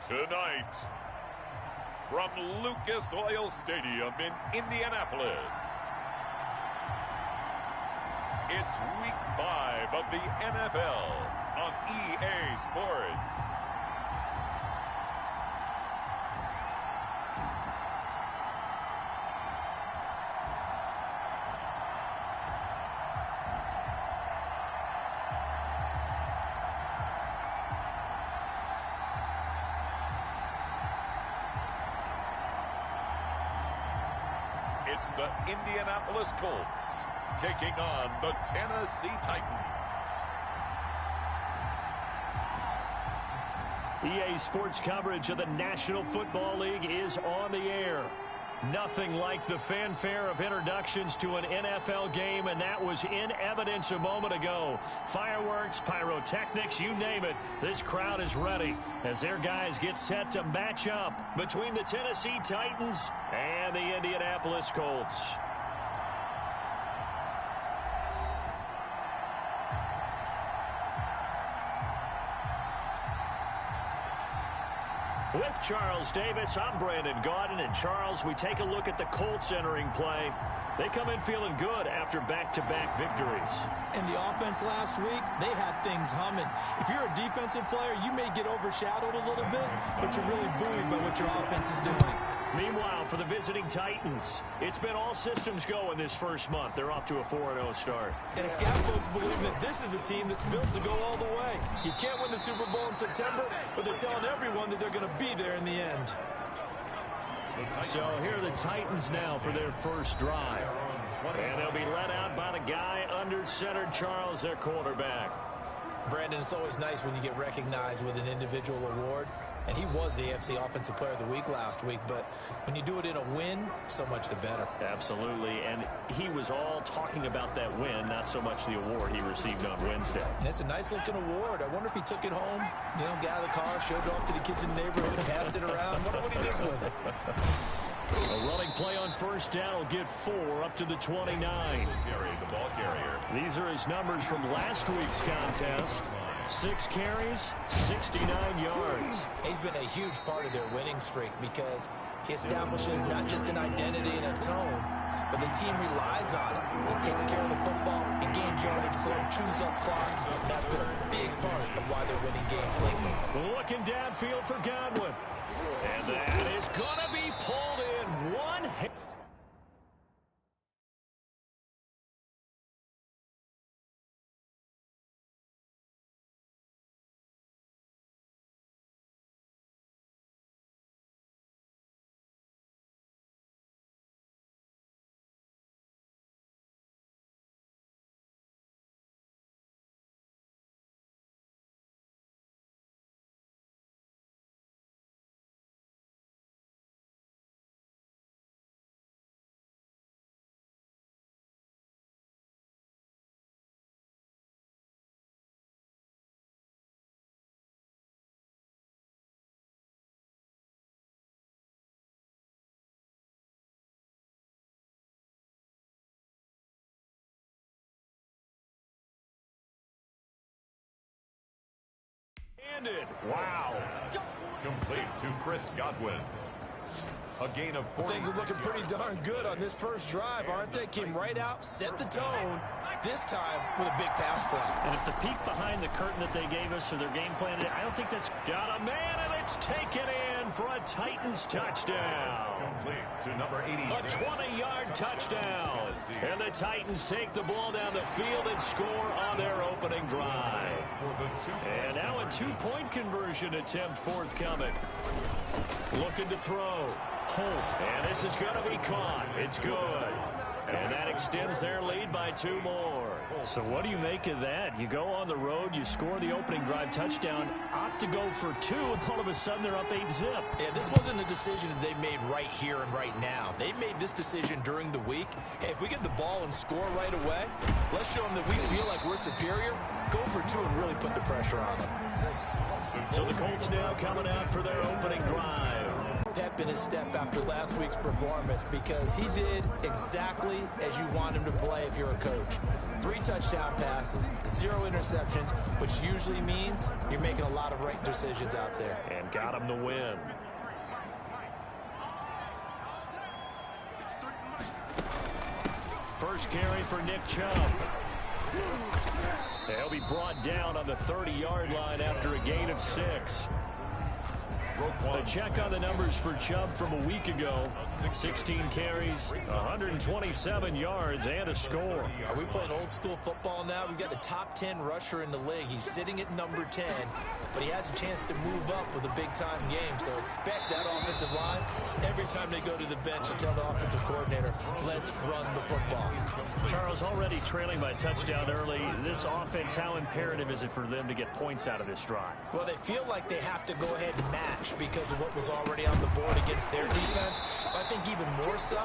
Tonight, from Lucas Oil Stadium in Indianapolis, it's Week 5 of the NFL on EA Sports. It's the Indianapolis Colts taking on the Tennessee Titans. EA Sports coverage of the National Football League is on the air. Nothing like the fanfare of introductions to an NFL game, and that was in evidence a moment ago. Fireworks, pyrotechnics, you name it. This crowd is ready as their guys get set to match up between the Tennessee Titans and the Indianapolis Colts. With Charles Davis, I'm Brandon Gaudin. And Charles, we take a look at the Colts entering play. They come in feeling good after back-to-back victories. In the offense last week, they had things humming. If you're a defensive player, you may get overshadowed a little bit, but you're really buoyed by what your offense is doing. Meanwhile, for the visiting Titans, it's been all systems go in this first month. They're off to a 4-0 start. And scout folks believe that this is a team that's built to go all the way. You can't win the Super Bowl in September, but they're telling everyone that they're going to be there in the end. So here are the Titans now for their first drive. And they'll be led out by the guy under center, Charles, their quarterback. Brandon, it's always nice when you get recognized with an individual award. And he was the AFC Offensive Player of the Week last week. But when you do it in a win, so much the better. Absolutely. And he was all talking about that win, not so much the award he received on Wednesday. That's a nice-looking award. I wonder if he took it home, you know, got out of the car, showed it off to the kids in the neighborhood, passed it around. Wonder what he did with it. A running play on first down will get 4 up to the 29. The ball carrier. These are his numbers from last week's contest. 6 carries, 69 yards. He's been a huge part of their winning streak because he establishes not just an identity and a tone, but the team relies on him. He takes care of the football, he gains yardage for him, chews up clock, and that's been a big part of why they're winning games lately. Looking downfield for Godwin. And that is going to be pulled in one hit. Wow. Complete to Chris Godwin. A gain of 40. Things are looking pretty darn good on this first drive, aren't they? Came right out, set the tone, this time with a big pass play. And if the peek behind the curtain that they gave us for their game plan, I don't think that's got a man, and it's taken in for a Titans touchdown. Complete to number 80. A 20-yard touchdown. And the Titans take the ball down the field and score on their opening drive. And now a 2-point conversion attempt forthcoming. Looking to throw. Holt. And this is going to be caught. It's good. And that extends their lead by 2 more. So what do you make of that? You go on the road, you score the opening drive touchdown, opt to go for 2, and all of a sudden they're up 8-zip. Yeah, this wasn't a decision that they made right here and right now. They made this decision during the week. Hey, if we get the ball and score right away, let's show them that we feel like we're superior. Go for 2 and really put the pressure on them. So the Colts now coming out for their opening drive. pep in his step after last week's performance because he did exactly as you want him to play if you're a coach. 3 touchdown passes, 0 interceptions, which usually means you're making a lot of right decisions out there. And got him the win. First carry for Nick Chubb. He'll be brought down on the 30-yard line after a gain of 6. A check on the numbers for Chubb from a week ago. 16 carries, 127 yards, and a score. Are we playing old school football now? We've got the top 10 rusher in the league. He's sitting at number 10, but he has a chance to move up with a big-time game. So expect that offensive line every time they go to the bench to tell the offensive coordinator, let's run the football. Charles, already trailing by touchdown early. This offense, how imperative is it for them to get points out of this drive? Well, they feel like they have to go ahead and match because of what was already on the board against their defense. But I think even more so,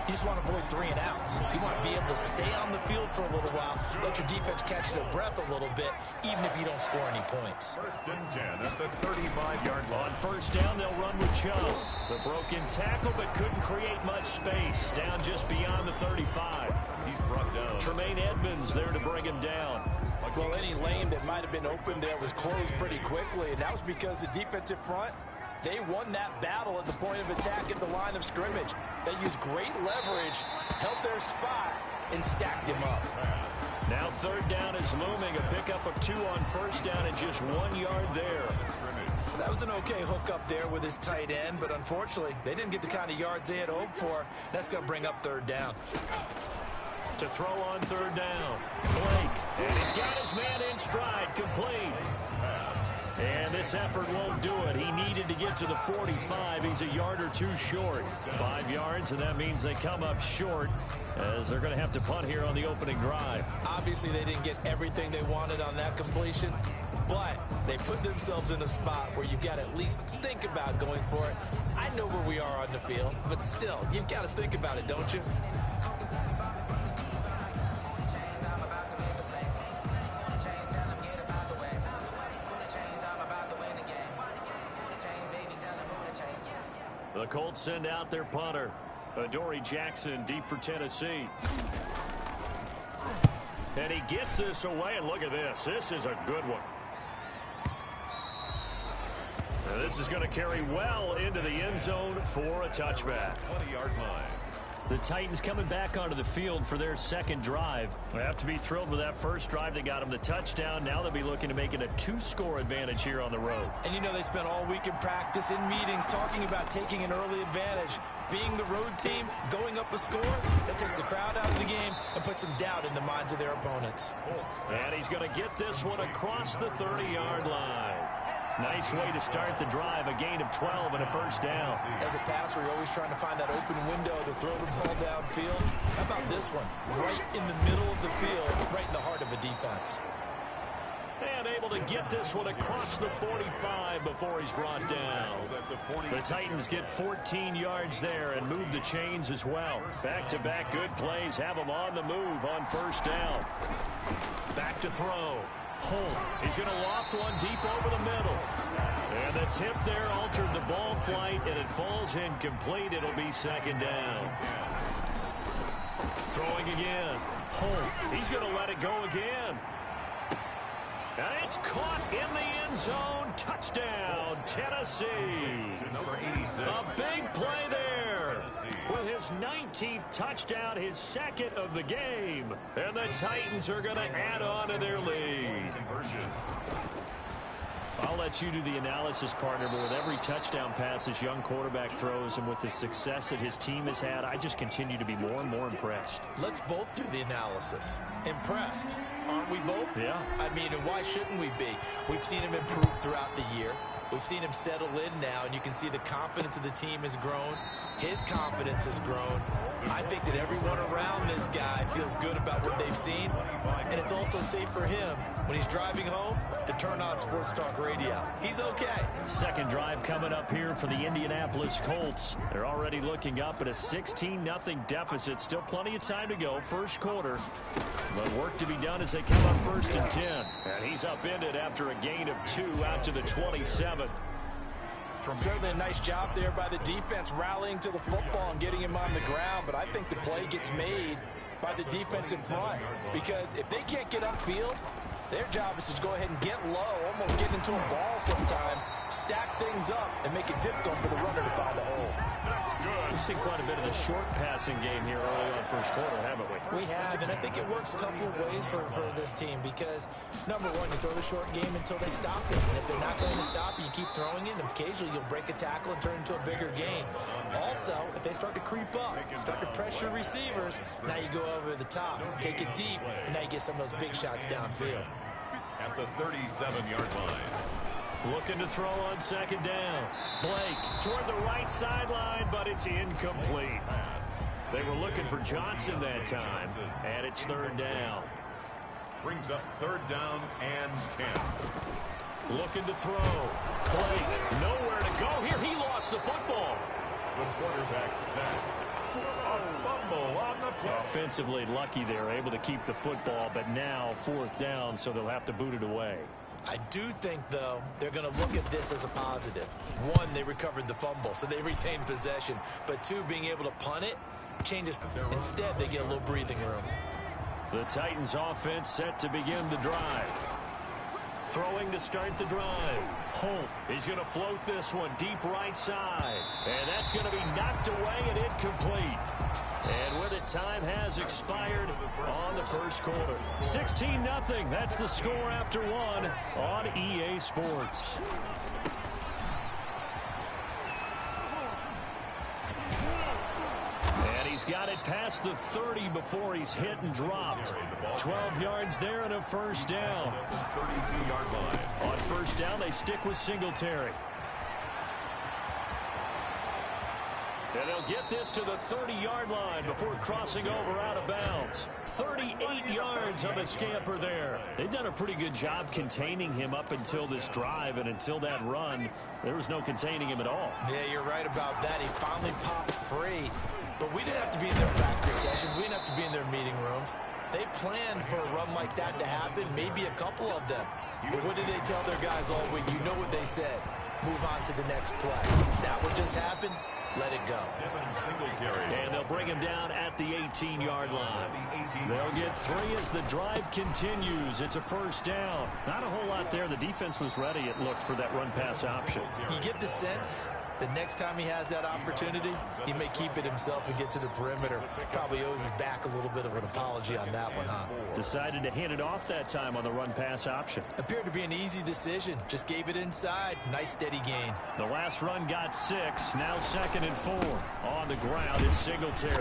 you just want to avoid 3 and outs. You want to be able to stay on the field for a little while, let your defense catch their breath a little bit, even if you don't score any points. 1st and 10 at the 35-yard line. On first down, they'll run with Chubb. The broken tackle, but couldn't create much space. Down just beyond the 35. He's brought down. Tremaine Edmonds there to bring him down. Well, any lane that might have been open there was closed pretty quickly, and that was because the defensive front, they won that battle at the point of attack at the line of scrimmage. They used great leverage, held their spot, and stacked him up. Now 3rd down is looming. A pickup of 2 on first down and just 1 yard there. That was an okay hook up there with his tight end, but unfortunately, they didn't get the kind of yards they had hoped for. That's going to bring up 3rd down. To throw on 3rd down, Blake, and he's got his man in stride, complete. And this effort won't do it. He needed to get to the 45. He's a yard or 2 short. 5 yards, and that means they come up short as they're going to have to punt here on the opening drive. Obviously, they didn't get everything they wanted on that completion, but they put themselves in a spot where you've got to at least think about going for it. I know where we are on the field, but still, you've got to think about it, don't you? The Colts send out their punter. Adoree Jackson deep for Tennessee. And he gets this away, and look at this. This is a good one. Now this is going to carry well into the end zone for a touchback. 20-yard line. The Titans coming back onto the field for their 2nd drive. They have to be thrilled with that first drive. They got them the touchdown. Now they'll be looking to make it a 2-score advantage here on the road. And you know they spent all week in practice, in meetings, talking about taking an early advantage. Being the road team, going up a score, that takes the crowd out of the game and puts some doubt in the minds of their opponents. And he's going to get this one across the 30-yard line. Nice way to start the drive, a gain of 12 and a first down. As a passer, you're always trying to find that open window to throw the ball downfield. How about this one? Right in the middle of the field, right in the heart of a defense. And able to get this one across the 45 before he's brought down. The Titans get 14 yards there and move the chains as well. Back-to-back good plays have them on the move on first down. Back to throw. Holt, he's going to loft one deep over the middle. And the tip there altered the ball flight, and it falls incomplete. It'll be 2nd down. Throwing again. Holt, he's going to let it go again. And it's caught in the end zone. Touchdown, Tennessee. A big play there. With his 19th touchdown, his 2nd of the game. And the Titans are going to add on to their lead. I'll let you do the analysis, partner, but with every touchdown pass this young quarterback throws and with the success that his team has had, I just continue to be more and more impressed. Let's both do the analysis. Impressed, aren't we both? Yeah. I mean, and why shouldn't we be? We've seen him improve throughout the year. We've seen him settle in now, and you can see the confidence of the team has grown. His confidence has grown. I think that everyone around this guy feels good about what they've seen, and it's also safe for him when he's driving home to turn on Sports Talk Radio. He's okay. 2nd drive coming up here for the Indianapolis Colts. They're already looking up at a 16-0 deficit. Still plenty of time to go, 1st quarter. But work to be done as they come up 1st and 10. And he's upended after a gain of 2 out to the 27. Certainly a nice job there by the defense rallying to the football and getting him on the ground, but I think the play gets made by the defense in front, because if they can't get upfield, their job is to go ahead and get low, almost get into a ball sometimes, stack things up, and make it difficult for the runner to find a hole. We've seen quite a bit of the short passing game here early on first quarter, haven't we? We have, and I think it works a couple of ways for this team because, number one, you throw the short game until they stop it. And if they're not going to stop it, you keep throwing it, and occasionally you'll break a tackle and turn it into a bigger gain. Also, if they start to creep up, start to pressure receivers, now you go over the top, take it deep, and now you get some of those big shots downfield. At the 37-yard line. Looking to throw on second down. Blake toward the right sideline, but it's incomplete. They were looking for Johnson that time, and it's third down. Brings up third down and 10. Looking to throw. Blake, nowhere to go here. He lost the football. The quarterback sacked. A fumble on the play. Offensively lucky they're able to keep the football, but now fourth down, so they'll have to boot it away. I do think, though, they're going to look at this as a positive. One, they recovered the fumble, so they retained possession. But two, being able to punt it changes. Instead, they get a little breathing room. The Titans offense set to begin the drive. Throwing to start the drive. Holt, he's going to float this one deep right side. And that's going to be knocked away and incomplete. And with it, time has expired on the first quarter. 16-0. That's the score after one on EA Sports. And he's got it past the 30 before he's hit and dropped. 12 yards there and a first down. 32-yard line. On first down, they stick with Singletary. And they'll get this to the 30-yard line before crossing over out of bounds. 38 yards on the scamper there. They've done a pretty good job containing him up until this drive, and until that run, there was no containing him at all. Yeah, you're right about that. He finally popped free. But we didn't have to be in their practice sessions. We didn't have to be in their meeting rooms. They planned for a run like that to happen, maybe a couple of them. But what did they tell their guys all week? You know what they said. Move on to the next play. That what just happened? Let it go. And they'll bring him down at the 18-yard line. They'll get three as the drive continues. It's a first down. Not a whole lot there. The defense was ready, it looked, for that run-pass option. You get the sense the next time he has that opportunity, he may keep it himself and get to the perimeter. Probably owes his back a little bit of an apology on that one, huh? Decided to hand it off that time on the run-pass option. Appeared to be an easy decision. Just gave it inside. Nice steady gain. The last run got 6. Now 2nd and 4. On the ground, it's Singletary.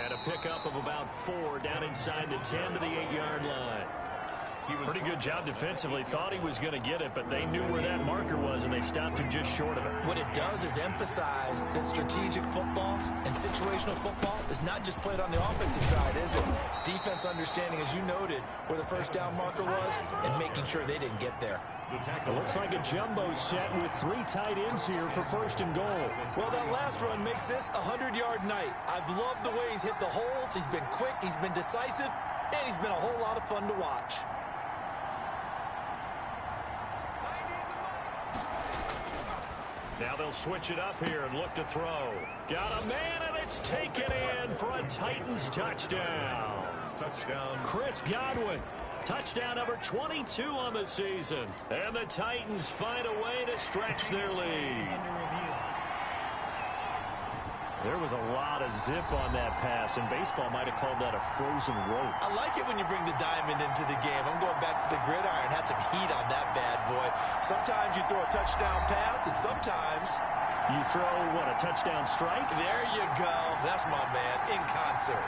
And a pickup of about 4 down inside the 10 to the 8-yard line. Pretty good job defensively. Thought he was going to get it, but they knew where that marker was, and they stopped him just short of it. What it does is emphasize that strategic football and situational football is not just played on the offensive side, is it? Defense understanding, as you noted, where the first down marker was and making sure they didn't get there. It looks like a jumbo set with 3 tight ends here for first and goal. Well, that last run makes this a 100-yard night. I've loved the way he's hit the holes. He's been quick, he's been decisive, and he's been a whole lot of fun to watch. Now they'll switch it up here and look to throw. Got a man, and it's taken in for a Titans touchdown. Touchdown. Chris Godwin. Touchdown number 22 on the season. And the Titans find a way to stretch their lead. There was a lot of zip on that pass, and baseball might have called that a frozen rope. I like it when you bring the diamond into the game. I'm going back to the gridiron. Had some heat on that bad boy. Sometimes you throw a touchdown pass, and sometimes you throw, what, a touchdown strike? There you go. That's my man, in concert.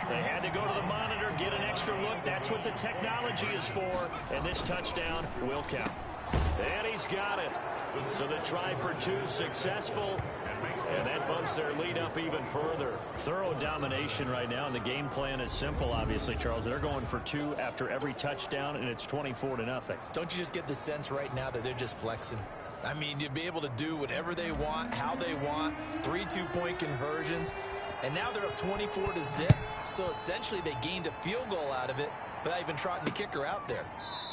They had to go to the monitor, get an extra look. That's what the technology is for. And this touchdown will count. And he's got it. So the try for 2 successful. And that bumps their lead up even further. Thorough domination right now, and the game plan is simple, obviously, Charles. They're going for 2 after every touchdown, and it's 24-0. Don't you just get the sense right now that they're just flexing? I mean, you'd be able to do whatever they want, how they want, 3 two-point conversions. And now they're up 24-0. So essentially they gained a field goal out of it without even trotting the kicker out there.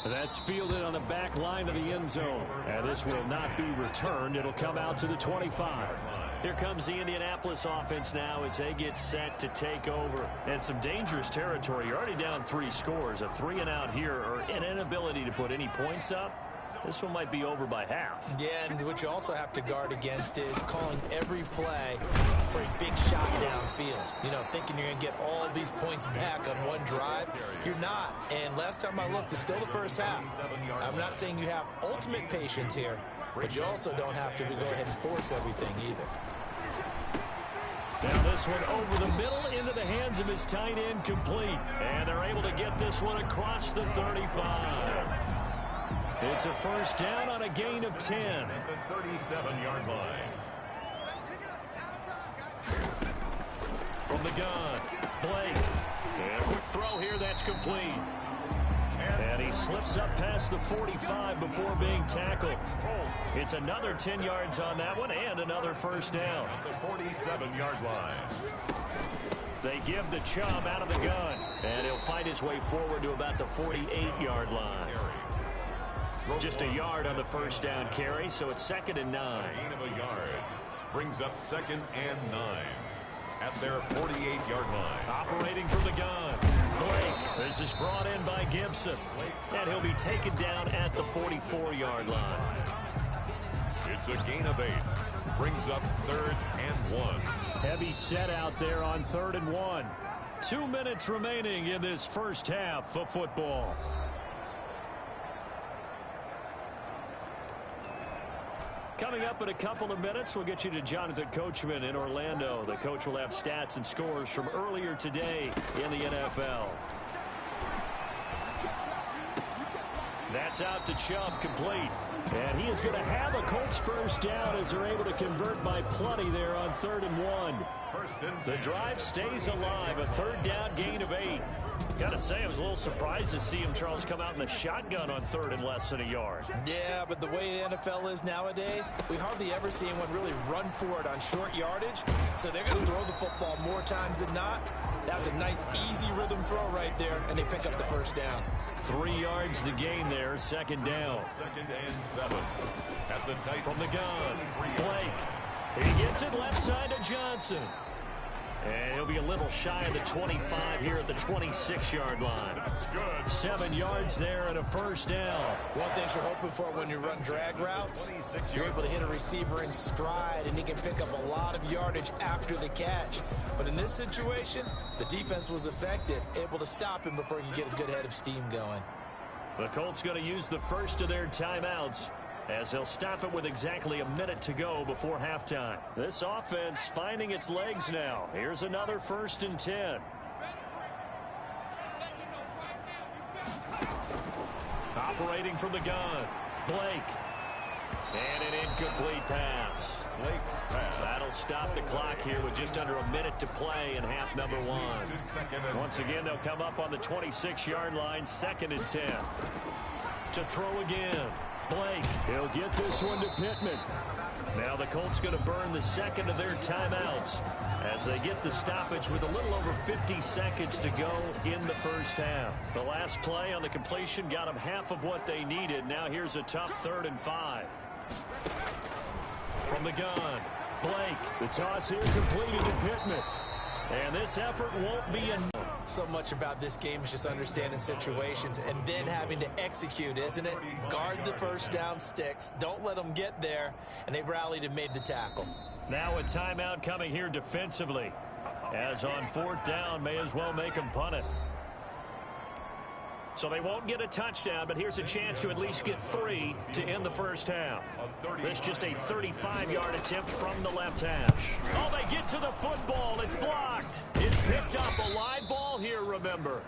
That's fielded on the back line of the end zone. And this will not be returned. It'll come out to the 25. Here comes the Indianapolis offense now as they get set to take over. And some dangerous territory. You're already down 3 scores. A 3-and-out here or an inability to put any points up. This one might be over by half. Yeah, and what you also have to guard against is calling every play for a big shot downfield. You know, thinking you're going to get all these points back on one drive. You're not. And last time I looked, it's still the first half. I'm not saying you have ultimate patience here, but you also don't have to go ahead and force everything either. Now this one over the middle into the hands of his tight end, complete. And they're able to get this one across the 35. It's a first down on a gain of 10. At the 37-yard line. From the gun, Blake. And a quick throw here, that's complete. And he slips up past the 45 before being tackled. It's another 10 yards on that one and another first down. At the 47-yard line. They give the Chubb out of the gun. And he'll fight his way forward to about the 48-yard line. Just a yard on the first down carry, so it's 2nd and 9. Gain of a yard brings up 2nd and 9 at their 48-yard line. Operating from the gun, Blake. This is brought in by Gibson, and he'll be taken down at the 44-yard line. It's a gain of 8. Brings up 3rd and 1. Heavy set out there on 3rd and 1. 2 minutes remaining in this first half of football. Coming up in a couple of minutes, we'll get you to Jonathan Coachman in Orlando. The coach will have stats and scores from earlier today in the NFL. That's out to Chubb, complete. And he is going to have a Colts first down as they're able to convert by plenty there on 3rd and 1. The drive stays alive, a 3rd down gain of 8. Got to say, I was a little surprised to see him, Charles, come out in the shotgun on 3rd and less than a yard. Yeah, but the way the NFL is nowadays, we hardly ever see anyone really run for it on short yardage. So they're going to throw the football more times than not. That was a nice, easy rhythm throw right there, and they pick up the first down. 3 yards the gain there, 2nd down. 2nd and 7 at the tight from the gun. Blake. He gets it left side to Johnson. And he'll be a little shy of the 25 here at the 26-yard line. 7 yards there and a first down. One thing you're hoping for when you run drag routes, you're able to hit a receiver in stride, and he can pick up a lot of yardage after the catch. But in this situation, the defense was effective, able to stop him before he could get a good head of steam going. The Colts going to use the first of their timeouts, as they'll stop it with exactly a minute to go before halftime. This offense finding its legs now. Here's another 1st and 10. Operating from the gun, Blake. And an incomplete pass. Blake's pass. That'll stop the clock here with just under a minute to play in half number 1. Once again, they'll come up on the 26-yard line, 2nd and 10. To throw again. Blake, he'll get this one to Pittman. Now the Colts going to burn the 2nd of their timeouts as they get the stoppage with a little over 50 seconds to go in the first half. The last play on the completion got them half of what they needed. Now here's a tough 3rd and 5. From the gun, Blake. The toss here completed to Pittman. And this effort won't be enough. So much about this game is just understanding situations and then having to execute, isn't it? Guard the first down sticks. Don't let them get there. And they rallied and made the tackle. Now a timeout coming here defensively. As on 4th down, may as well make them punt it. So they won't get a touchdown, but here's a chance to at least get 3 to end the first half. This just a 35-yard attempt from the left hash. Oh, they get to the football. It's blocked. It's picked up. A live ball here, remember.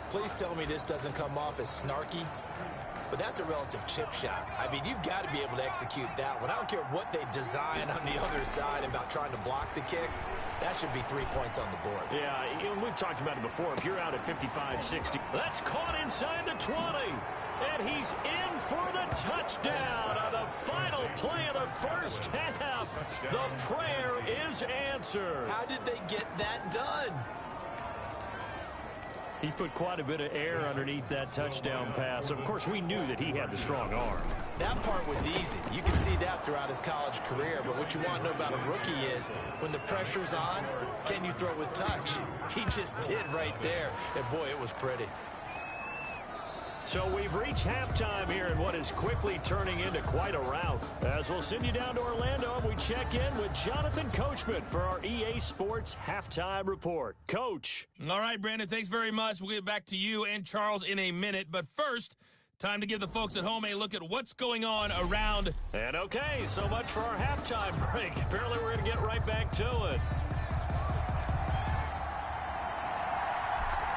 Please tell me this doesn't come off as snarky, but that's a relative chip shot. I mean, you've got to be able to execute that one. I don't care what they design on the other side about trying to block the kick. That should be 3 points on the board. Yeah, we've talked about it before. If you're out at 55-60, that's caught inside the 20. And he's in for the touchdown on the final play of the first half. The prayer is answered. How did they get that done? He put quite a bit of air underneath that touchdown pass. Of course, we knew that he had the strong arm. That part was easy. You can see that throughout his college career. But what you want to know about a rookie is when the pressure's on, can you throw with touch? He just did right there. And, boy, it was pretty. So we've reached halftime here in what is quickly turning into quite a rout. As we'll send you down to Orlando, and we check in with Jonathan Coachman for our EA Sports Halftime Report. Coach. All right, Brandon, thanks very much. We'll get back to you and Charles in a minute. But first, time to give the folks at home a look at what's going on around. And okay, so much for our halftime break. Apparently we're going to get right back to it.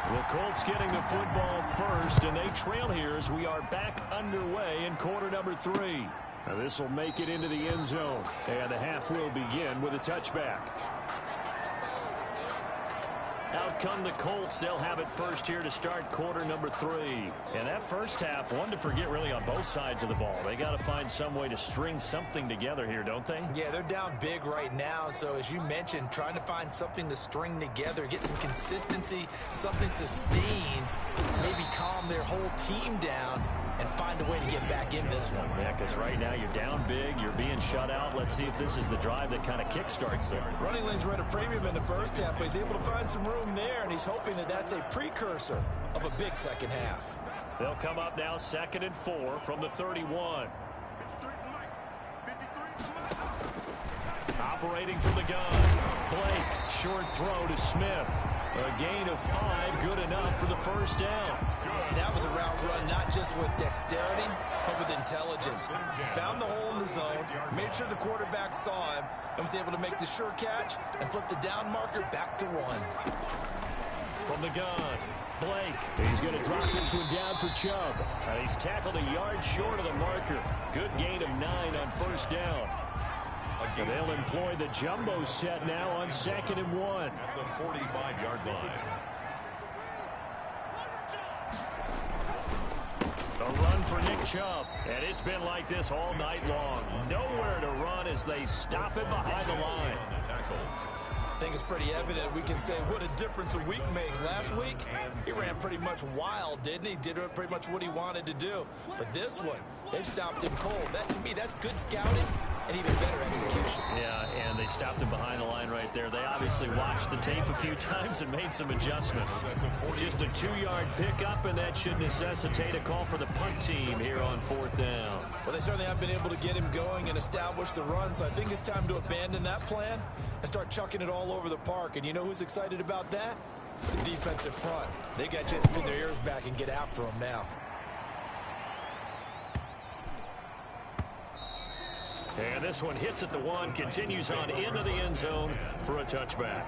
The Colts getting the football first, and they trail here as we are back underway in quarter number 3. Now this will make it into the end zone, and the half will begin with a touchback. Out come the Colts. They'll have it first here to start quarter number 3. And that first half, one to forget really on both sides of the ball. They got to find some way to string something together here, don't they? Yeah, they're down big right now. So as you mentioned, trying to find something to string together, get some consistency, something sustained, maybe calm their whole team down and find a way to get back in this one. Yeah, because right now you're down big, you're being shut out. Let's see if this is the drive that kind of kickstarts them. Running lanes were at a premium in the first half, but he's able to find some room there, and he's hoping that that's a precursor of a big second half. They'll come up now 2nd and 4 from the 31. Operating from the gun. Blake, short throw to Smith. A gain of 5, good enough for the first down. That was a route run, not just with dexterity, but with intelligence. Found the hole in the zone, made sure the quarterback saw him, and was able to make the sure catch and flip the down marker back to 1. From the gun, Blake. He's going to drop this one down for Chubb. And he's tackled a yard short of the marker. Good gain of 9 on first down. And they'll employ the jumbo set now on 2nd and 1. At the 45-yard line. A run for Nick Chubb. And it's been like this all night long. Nowhere to run as they stop him behind the line. I think it's pretty evident. We can say what a difference a week makes. Last week, he ran pretty much wild, didn't he? Did pretty much what he wanted to do. But this one, they've stopped him cold. That, to me, that's good scouting and even better execution. Yeah, and they stopped him behind the line right there. They obviously watched the tape a few times and made some adjustments. Just a 2-yard pickup, and that should necessitate a call for the punt team here on 4th down. Well, they certainly have been able to get him going and establish the run, so I think it's time to abandon that plan and start chucking it all over the park. And you know who's excited about that? The defensive front. They got just pin their ears back and get after him now. And this one hits at the 1, continues on into the end zone for a touchback.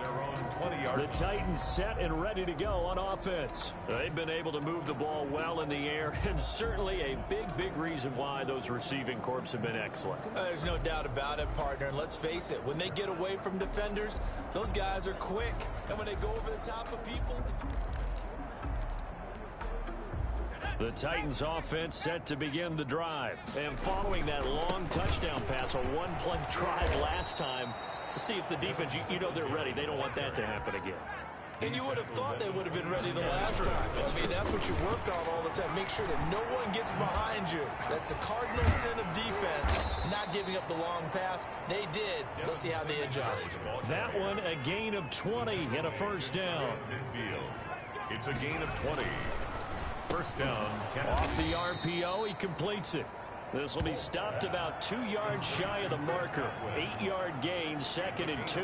The Titans set and ready to go on offense. They've been able to move the ball well in the air, and certainly a big reason why those receiving corps have been excellent. There's no doubt about it, partner. And let's face it, when they get away from defenders, those guys are quick. And when they go over the top of people... The Titans offense set to begin the drive. And following that long touchdown pass, a one-play drive last time, let's see if the defense, you know they're ready. They don't want that to happen again. And you would have thought they would have been ready the last time. I mean, that's what you work on all the time. Make sure that no one gets behind you. That's the cardinal sin of defense, not giving up the long pass. They did. Let's see how they adjust. That one, a gain of 20 and a first down. It's a gain of 20. First down, 10. Off the RPO, he completes it. This will be stopped about 2 yards shy of the marker. 8-yard gain, 2nd and 2.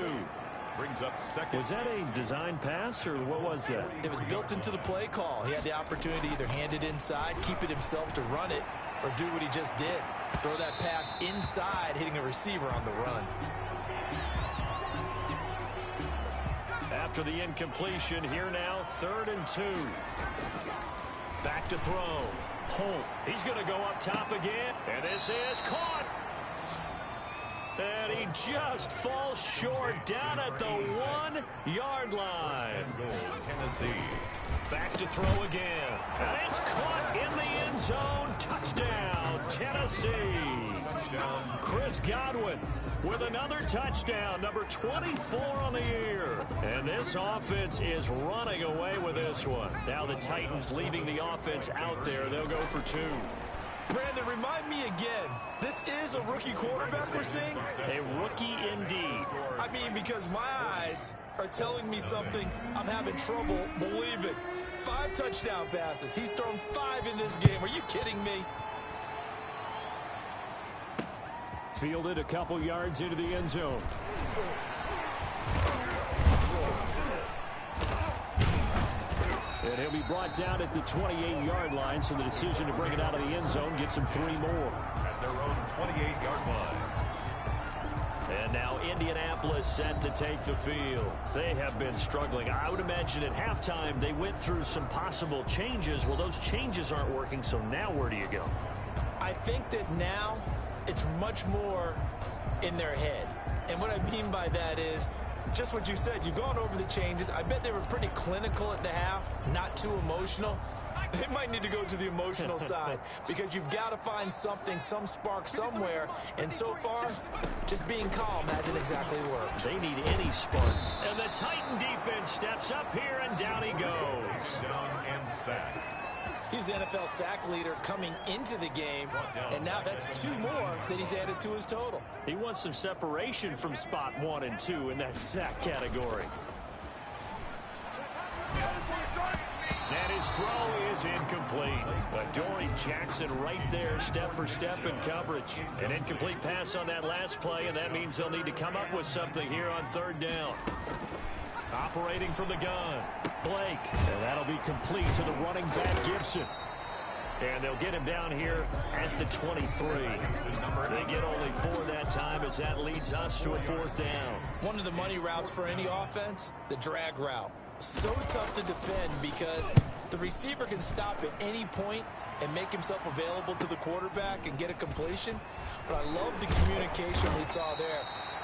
Brings up 2nd. Was that a design pass, or what was that? It was built into the play call. He had the opportunity to either hand it inside, keep it himself to run it, or do what he just did. Throw that pass inside, hitting a receiver on the run. After the incompletion, here now, 3rd and 2. Back to throw. Holt. He's going to go up top again. And this is caught. And he he just falls short down at the 1-yard line. Goal, Tennessee. Back to throw again. And it's caught in the end zone. Touchdown, Tennessee. Touchdown. Chris Godwin with another touchdown, number 24 on the year. And this offense is running away with this one. Now the Titans leaving the offense out there. They'll go for 2. Brandon, remind me again, this is a rookie quarterback we're seeing? A rookie indeed. I mean, because my eyes are telling me something I'm having trouble believing. 5 touchdown passes. He's thrown 5 in this game. Are you kidding me? Fielded a couple yards into the end zone. And he'll be brought down at the 28-yard line, so the decision to bring it out of the end zone gets him 3 more. At their own 28-yard line. And now Indianapolis set to take the field. They have been struggling. I would imagine at halftime they went through some possible changes. Well, those changes aren't working, so now where do you go? I think that now it's much more in their head. And what I mean by that is just what you said. You've gone over the changes. I bet they were pretty clinical at the half, not too emotional. They might need to go to the emotional side because you've got to find something, some spark somewhere. And so far, just being calm hasn't exactly worked. They need any spark. And the Titan defense steps up here, and down he goes. Down and sack. He's the NFL sack leader coming into the game, and now that's 2 more that he's added to his total. He wants some separation from spot 1 and 2 in that sack category. And his throw is incomplete. Adoree Jackson right there, step for step in coverage. An incomplete pass on that last play, and that means they'll need to come up with something here on 3rd down. Operating from the gun, Blake. And that'll be complete to the running back, Gibson. And they'll get him down here at the 23. They get only 4 that time as that leads us to a 4th down. One of the money routes for any offense, the drag route. So tough to defend because the receiver can stop at any point and make himself available to the quarterback and get a completion. But I love the communication we saw there.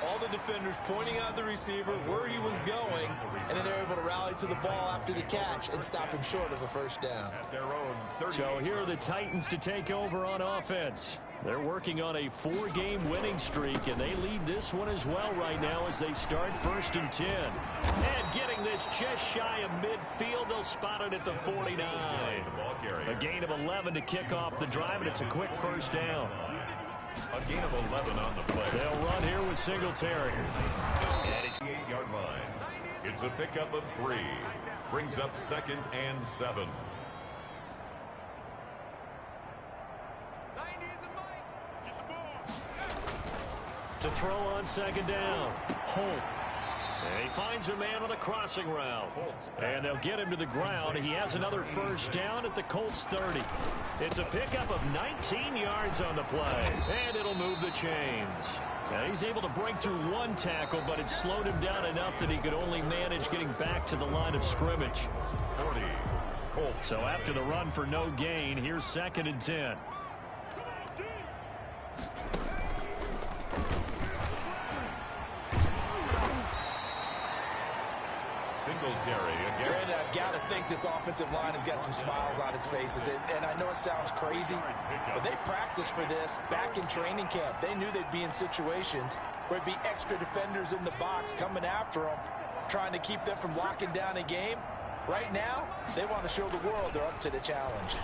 All the defenders pointing out the receiver where he was going, and then they're able to rally to the ball after the catch and stop him short of a 1st down. At their own 30. So here are the Titans to take over on offense. They're working on a 4-game winning streak, and they lead this one as well right now as they start 1st and 10. And getting this just shy of midfield, they'll spot it at the 49. A gain of 11 to kick off the drive, and it's a quick 1st down. A gain of 11 on the play. They'll run here with Singletary. At his 8-yard line. It's a pickup of 3. Brings up 2nd and 7. To throw on 2nd down. Holt. And he finds a man on a crossing route. And they'll get him to the ground. He has another 1st down at the Colts 30. It's a pickup of 19 yards on the play. And it'll move the chains. Now he's able to break through 1 tackle, but it slowed him down enough that he could only manage getting back to the line of scrimmage. 40. Colts. So after the run for no gain, here's 2nd and 10. Singletary again. And I've got to think this offensive line has got some smiles on its faces. And I know it sounds crazy, but they practiced for this back in training camp. They knew they'd be in situations where it'd be extra defenders in the box coming after them, trying to keep them from locking down a game. Right now, they want to show the world they're up to the challenge.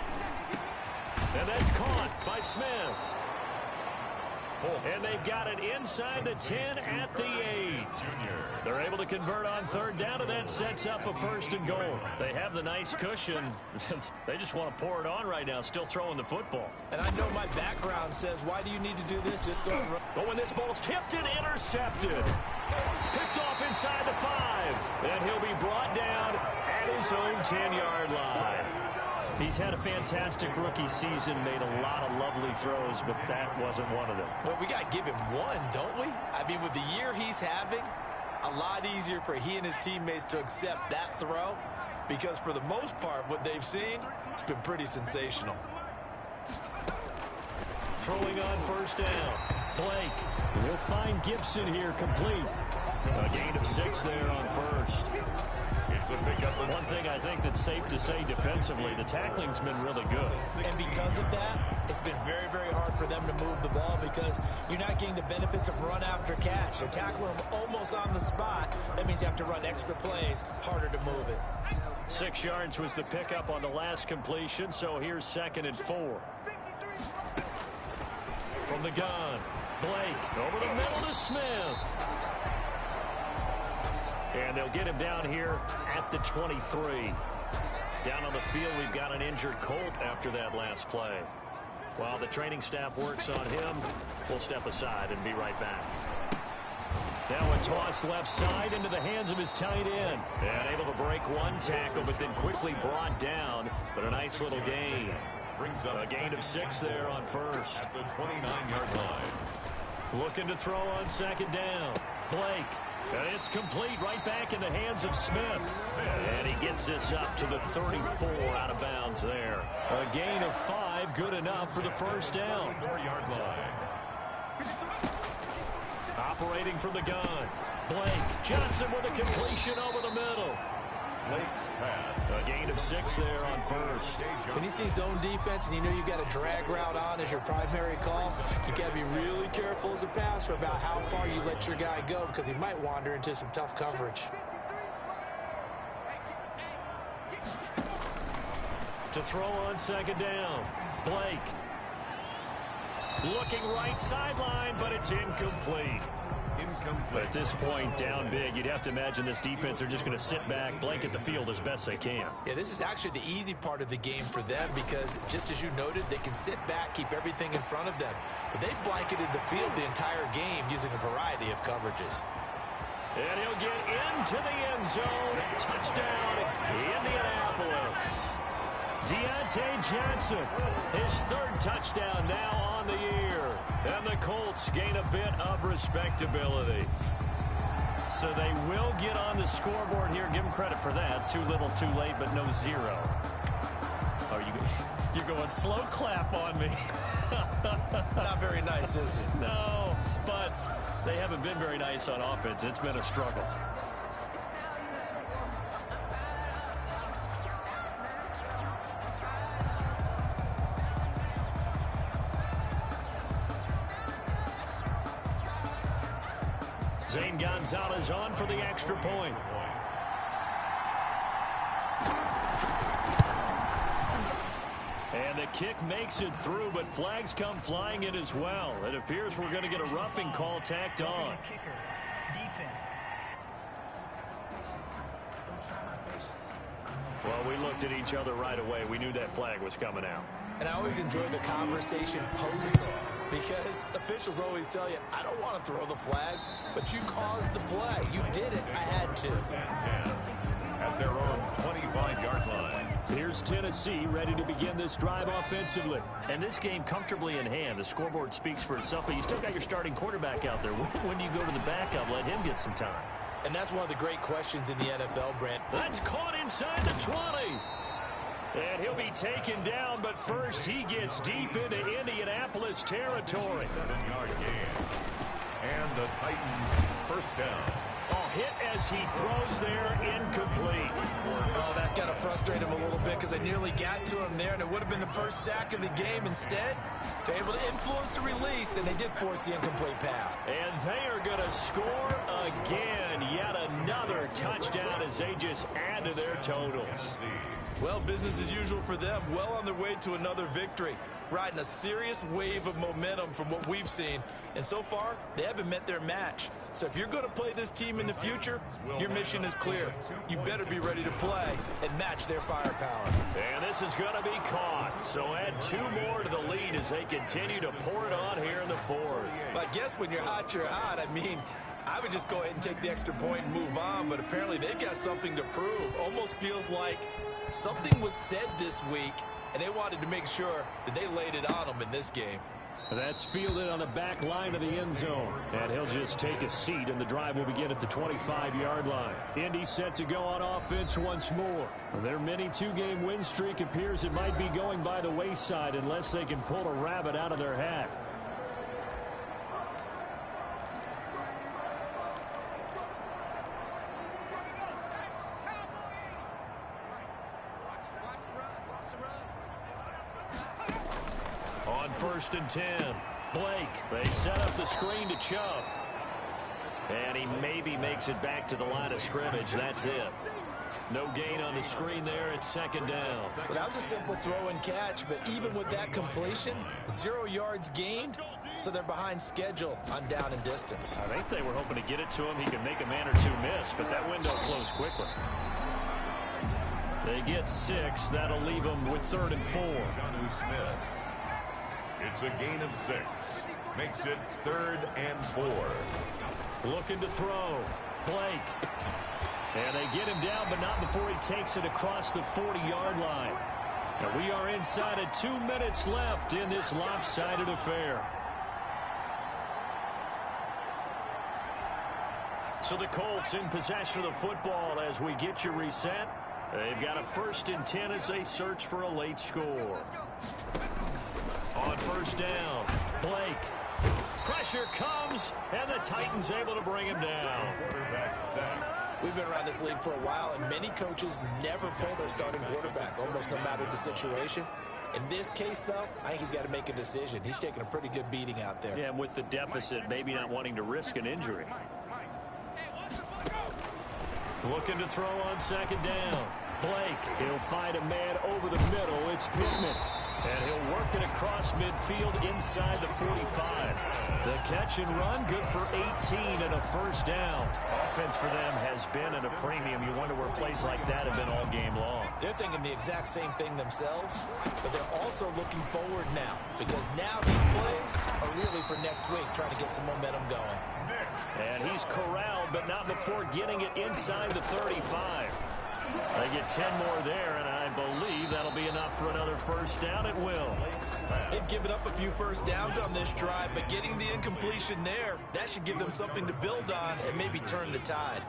And that's caught by Smith. And they've got it inside the 10 at the 8. They're able to convert on 3rd down, and that sets up a 1st and goal. They have the nice cushion. They just want to pour it on right now, still throwing the football. And I know my background says, why do you need to do this? Just go and run. But when this ball's tipped and intercepted, picked off inside the 5, and he'll be brought down at his own 10-yard line. He's had a fantastic rookie season, made a lot of lovely throws, but that wasn't one of them. Well, we got to give him one, don't we? I mean, with the year he's having, a lot easier for he and his teammates to accept that throw because for the most part, what they've seen, it's been pretty sensational. throwing on first down. Blake will find Gibson here complete. A gain of 6 there on first. It's a pickup. One thing I think that's safe to say defensively, the tackling's been really good. And because of that, it's been very, very hard for them to move the ball because you're not getting the benefits of run after catch. They're tackling them almost on the spot. That means you have to run extra plays, harder to move it. 6 yards was the pickup on the last completion, so here's 2nd and 4. From the gun, Blake over the middle to Smith. And they'll get him down here at the 23. Down on the field, we've got an injured Colt after that last play. While the training staff works on him, we'll step aside and be right back. Now a toss left side into the hands of his tight end. And able to break one tackle, but then quickly brought down. But a nice little gain. A gain of 6 there on first. At the 29-yard line. Looking to throw on 2nd down. Blake. And it's complete right back in the hands of Smith. And he gets this up to the 34 out of bounds there. A gain of 5, good enough for the first down. 4-yard line. Operating from the gun. Blake Johnson with a completion over the middle. Blake's pass. A gain of 6 there on first. When you see zone defense and you know you've got a drag route on as your primary call, you got to be really careful as a passer about how far you let your guy go because he might wander into some tough coverage. To throw on 2nd down. Blake. Looking right sideline, but it's incomplete. At this point, down big, you'd have to imagine this defense are just going to sit back, blanket the field as best they can. Yeah, this is actually the easy part of the game for them because, just as you noted, they can sit back, keep everything in front of them. But they've blanketed the field the entire game using a variety of coverages. And he'll get into the end zone. Touchdown, Indianapolis. Deontay Johnson, his 3rd touchdown now on the year. And the Colts gain a bit of respectability. So they will get on the scoreboard here. Give them credit for that. Too little, too late, but no 0. Oh, you're going slow clap on me. Not very nice, is it? No, but they haven't been very nice on offense. It's been a struggle. Zane Gonzalez on for the extra point. And the kick makes it through, but flags come flying in as well. It appears we're going to get a roughing call tacked on. Kicker, defense. Well, we looked at each other right away. We knew that flag was coming out. And I always enjoy the conversation post because officials always tell you, I don't want to throw the flag, but you caused the play. You did it. I had to. At their own 25-yard line. Here's Tennessee ready to begin this drive offensively. And this game comfortably in hand. The scoreboard speaks for itself, but you still got your starting quarterback out there. When you go to the backup, let him get some time. And that's one of the great questions in the NFL, Brent. That's caught inside the 20. And he'll be taken down, but first he gets deep into Indianapolis territory. 7-yard gain. And the Titans first down. Oh, hit as he throws there, incomplete. Oh, that's got to frustrate him a little bit because they nearly got to him there, and it would have been the first sack of the game. Instead, they're able to influence the release, and they did force the incomplete pass. And they are going to score again. Yet another touchdown as they just add to their totals. Well, business as usual for them. Well on their way to another victory. Riding a serious wave of momentum from what we've seen. And so far, they haven't met their match. So if you're going to play this team in the future, your mission is clear. You better be ready to play and match their firepower. And this is going to be caught. So add 2 more to the lead as they continue to pour it on here in the 4th. Well, I guess when you're hot, you're hot. I mean, I would just go ahead and take the extra point and move on. But apparently they've got something to prove. Almost feels like something was said this week, and they wanted to make sure that they laid it on them in this game. That's fielded on the back line of the end zone. And he'll just take a seat, and the drive will begin at the 25-yard line. Indy set to go on offense once more. Their mini two-game win streak appears it might be going by the wayside unless they can pull a rabbit out of their hat. On 1st and 10, Blake. They set up the screen to Chubb. And he maybe makes it back to the line of scrimmage. That's it. No gain on the screen there at 2nd down. Well, that was a simple throw and catch, but even with that completion, 0 yards gained, so they're behind schedule on down and distance. I think they were hoping to get it to him. He could make a man or two miss, but that window closed quickly. They get 6. That'll leave them with 3rd and 4. Smith. It's a gain of 6. Makes it 3rd and 4. Looking to throw. Blake. And they get him down, but not before he takes it across the 40-yard line. And we are inside of 2 minutes left in this lopsided affair. So the Colts in possession of the football as we get you reset. They've got a 1st and 10 as they search for a late score. On 1st down, Blake. Pressure comes, and the Titans able to bring him down. We've been around this league for a while, and many coaches never pull their starting quarterback, almost no matter the situation. In this case, though, I think he's got to make a decision. He's taking a pretty good beating out there. Yeah, and with the deficit, maybe not wanting to risk an injury. Looking to throw on 2nd down. Blake, he'll find a man over the middle. It's Pittman. And he'll work it across midfield inside the 45. The catch and run, good for 18 and a 1st down. Offense for them has been at a premium. You wonder where plays like that have been all game long. They're thinking the exact same thing themselves, but they're also looking forward now, because now these plays are really for next week, trying to get some momentum going. And he's corralled, but not before getting it inside the 35. They get 10 more there, and I believe that'll be enough for another 1st down. It will. They've given up a few 1st downs on this drive, but getting the incompletion there, that should give them something to build on and maybe turn the tide.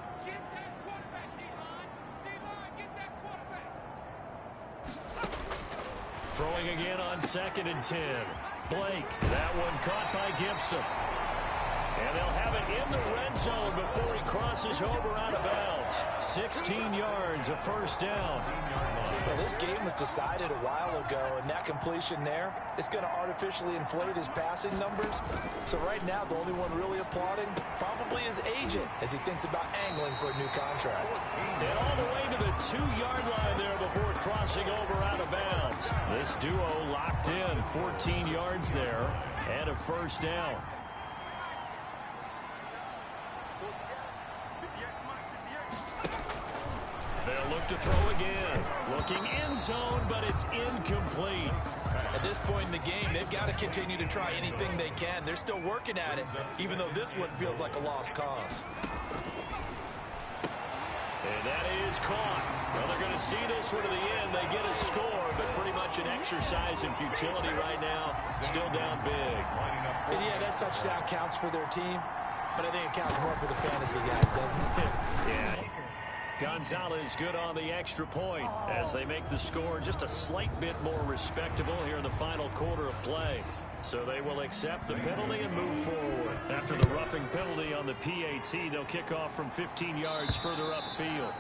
Throwing again on 2nd and 10. Blake, that one caught by Gibson. And they'll have it in the red zone before he crosses over out of bounds. 16 yards, a 1st down. Well, this game was decided a while ago, and that completion there is going to artificially inflate his passing numbers. So right now, the only one really applauding probably his agent as he thinks about angling for a new contract. And all the way to the 2-yard line there before crossing over out of bounds. This duo locked in, 14 yards there, and a 1st down. They'll look to throw again. Looking end zone, but it's incomplete. At this point in the game, they've got to continue to try anything they can. They're still working at it, even though this one feels like a lost cause. And that is caught. Well, they're going to see this one to the end. They get a score, but pretty much an exercise in futility right now. Still down big. And yeah, that touchdown counts for their team, but I think it counts more for the fantasy guys, doesn't it? Yeah. Gonzalez good on the extra point as they make the score just a slight bit more respectable here in the final quarter of play. So they will accept the penalty and move forward. After the roughing penalty on the PAT, they'll kick off from 15 yards further upfield.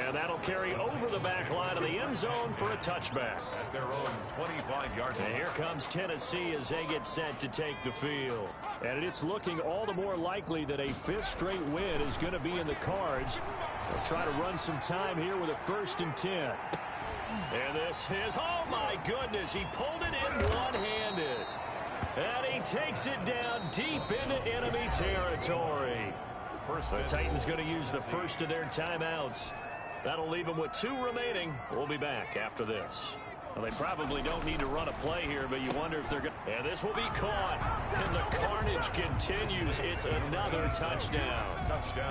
And that'll carry over the back line of the end zone for a touchback. At their own 25-yard line. And here comes Tennessee as they get set to take the field. And it's looking all the more likely that a 5th straight win is going to be in the cards. They'll try to run some time here with a 1st and 10. And this is, oh my goodness, he pulled it in one-handed. And he takes it down deep into enemy territory. The Titans going to use the first of their timeouts. That'll leave them with 2 remaining. We'll be back after this. Well, they probably don't need to run a play here, but you wonder if they're going to. And this will be caught. And the carnage continues. It's another touchdown.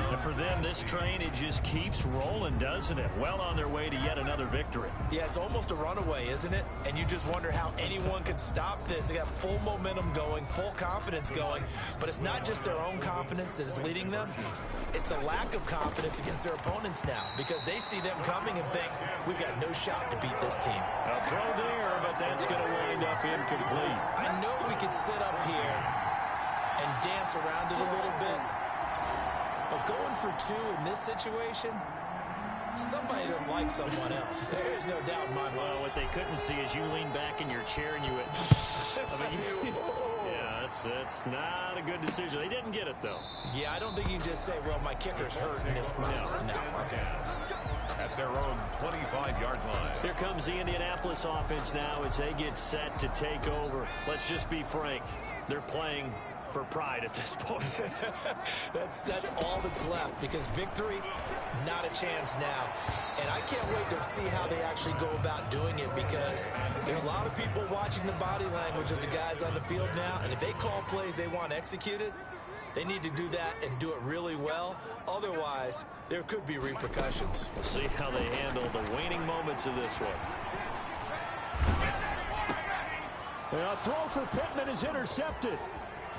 And for them, this train, it just keeps rolling, doesn't it? Well on their way to yet another victory. Yeah, it's almost a runaway, isn't it? And you just wonder how anyone could stop this. They got full momentum going, full confidence going. But it's not just their own confidence that's leading them. It's the lack of confidence against their opponents now, because they see them coming and think, we've got no shot to beat this team. A throw there, but that's going to wind up incomplete. I know we could sit up here and dance around it a little bit, but going for two in this situation, somebody doesn't like someone else. There's no doubt in my mind. Well, what they couldn't see is you lean back in your chair and you went, yeah, it's not a good decision. They didn't get it, though. Yeah, I don't think you can just say, well, my kicker's hurt in this moment. No, okay. At their own 25-yard line. Here comes the Indianapolis offense now as they get set to take over. Let's just be frank. They're playing for pride at this point. That's all that's left, because victory, not a chance now. And I can't wait to see how they actually go about doing it, because there are a lot of people watching the body language of the guys on the field now, and if they call plays they want executed, they need to do that and do it really well. Otherwise, there could be repercussions. We'll see how they handle the waning moments of this one. And a throw for Pittman is intercepted.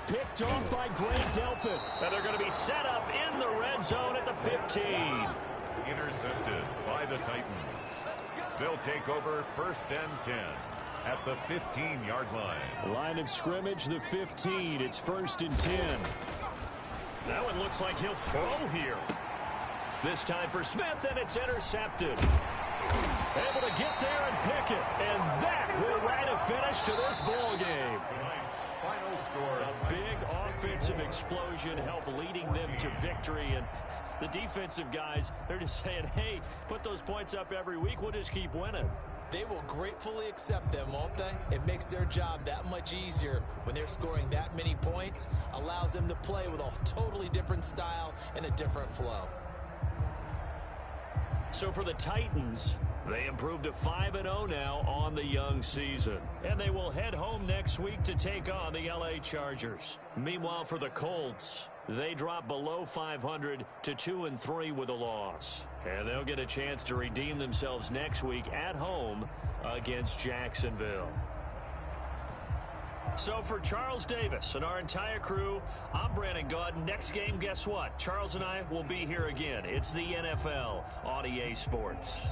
Picked off by Grant Delpit. And they're going to be set up in the red zone at the 15. Intercepted by the Titans. They'll take over 1st and 10 at the 15-yard line. Line of scrimmage, the 15. It's 1st and 10. That one looks like he'll throw here. This time for Smith, and it's intercepted. Able to get there and pick it. And that will write a finish to this ball game. Final score. A big offensive explosion helped leading them to victory. And the defensive guys, they're just saying, hey, put those points up every week. We'll just keep winning. They will gratefully accept them, won't they? It makes their job that much easier when they're scoring that many points. Allows them to play with a totally different style and a different flow. So for the Titans, they improved to 5-0 now on the young season. And they will head home next week to take on the LA Chargers. Meanwhile, for the Colts, they drop below 500 to 2-3 with a loss. And they'll get a chance to redeem themselves next week at home against Jacksonville. So for Charles Davis and our entire crew, I'm Brandon Gaudin. Next game, guess what? Charles and I will be here again. It's the NFL on EA Sports.